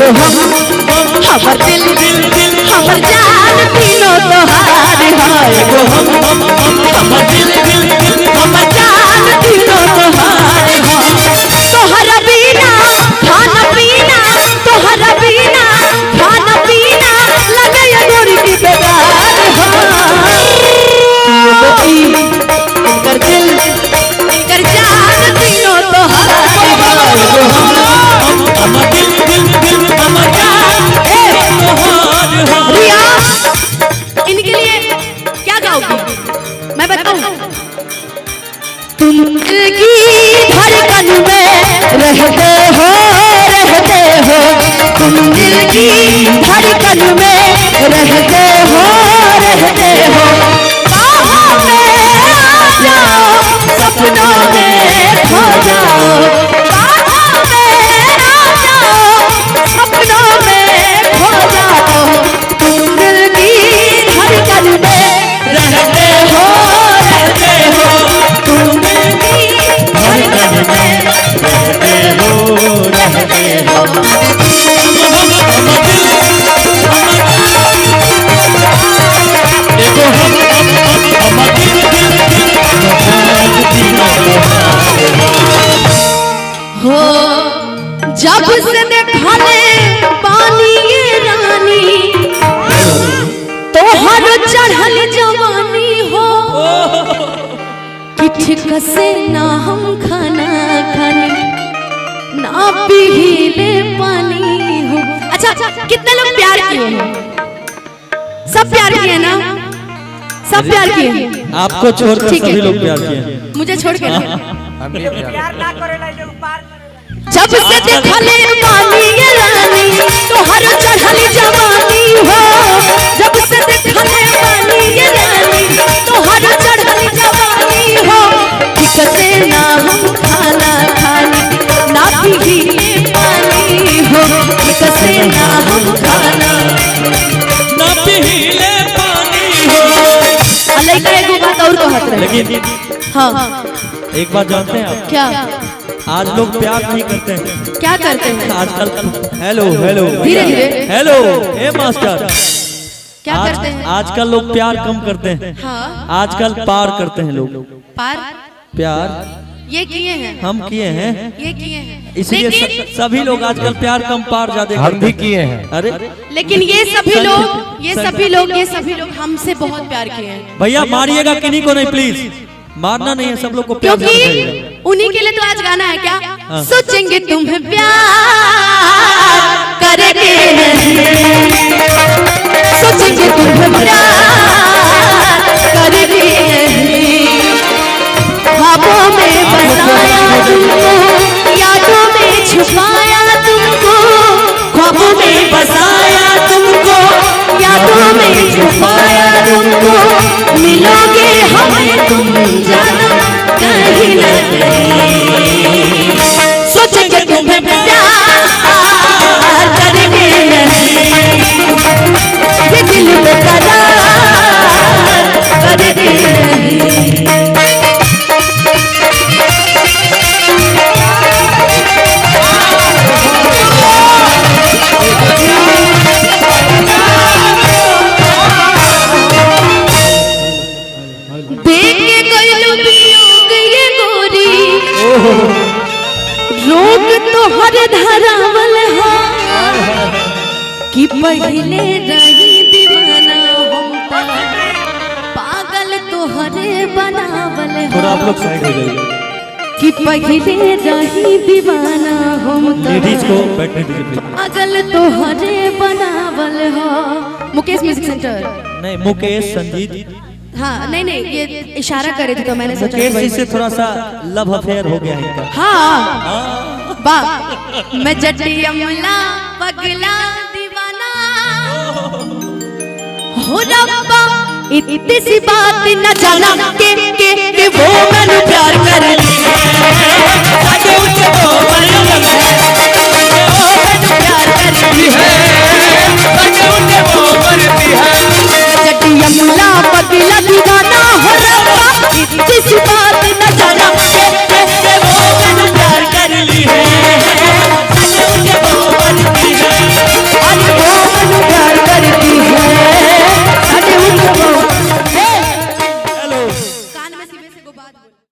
एगो हमर दिल हमर जान तीनों तोहार है एगो हमर दिल हमर जान तीनों तोहार है तोहरा बिना खाना पीना तोहरा बिना खाना पीना लगे गोरी की बेकार कर दिल कर जान तीनों तोहार हमर दिल हमर जान तोहार रिया इनके लिए क्या गाओगी मैं बताऊं तुम की धड़कन में रहते हो तुम दिल की धड़कन में रहते हो बाहों में आ जाओ सपनों में खो जाओ बाहों में आ जाओ सपनों में खो जाओ तुम दिल की धड़कन में रहते हो तुम दिल की धड़कन में रहते हो हो जब से देखले पानी ये रानी तोहर चढ़ल जवानी हो कि ठीक से ना हम खाना खानी ना पीले पानी हो अच्छा कितने लोग प्यार किए हैं सब प्यार किए ना सब प्यार किए आपको छोड़कर सभी लोग प्यार किए मुझे छोड़ के प्यार ना करेला लोग पार जब से देखले पानी ये रानी तोहर चढ़ल जवानी हो जब से देखले पानी ये रानी तोहर चढ़ल जवानी हो ठीक से ना हम खाना खानी ना पीले पानी हो ठीक से ना हम खाना ना पीले पानी हो अलग का एक बात और कहत रहे लेकिन हाँ एक बात जानते हैं आप क्या आज लोग प्यार नहीं करते हैं क्या करते हैं आजकल हेलो हेलो धीरे धीरे हेलो ए मास्टर क्या करते हैं आजकल लोग प्यार कम करते हैं हाँ आजकल पार करते हैं लोग पार प्यार ये किए हैं हम किए हैं ये किए हैं इसलिए सभी लोग आजकल प्यार कम पार ज्यादा हम भी किए हैं अरे लेकिन ये सभी लोग हमसे बहुत प्यार किए हैं भैया मारिएगा किन्हीं को नहीं प्लीज मारना नहीं है सब लोग को प्यार क्योंकि करना चाहिए। उन्हीं के लिए तो आज गाना है क्या हाँ। सोचेंगे तुम्हें प्यार करेंगे सोचेंगे तुम्हें प्यार करेंगे ख्वाबों में बसाया तुमको यादों में छुपाया तुमको ख्वाबों में बसाया तुमको यादों में छुपाया तुमको मिलोगे हमें तुम जाना कहीं न कहीं सोचेंगे तुम्हें प्यार करेंगे ये दिल में करार करेंगे रोग तो हर धरावल हो कि पहले रही दीवाना हम पागल तो हरे बनावल थोड़ा आप हो लोग साइड हो जाइए कि पहले रही दीवाना हम लेडीज को बैठने दीजिए पागल तो हरे बनावल हो मुकेश म्यूजिक सेंटर नहीं मुकेश संजीत हाँ नहीं ये इशारा करे थे तो मैंने सोचा मुकेश जी से थोड़ा सा लव अफेयर हो गया इनका हाँ बा मैं जटी अमला पगला दीवाना हो रब्बा इतनी सी बात न जाना के वो मैंने प्यार कर प्यार कर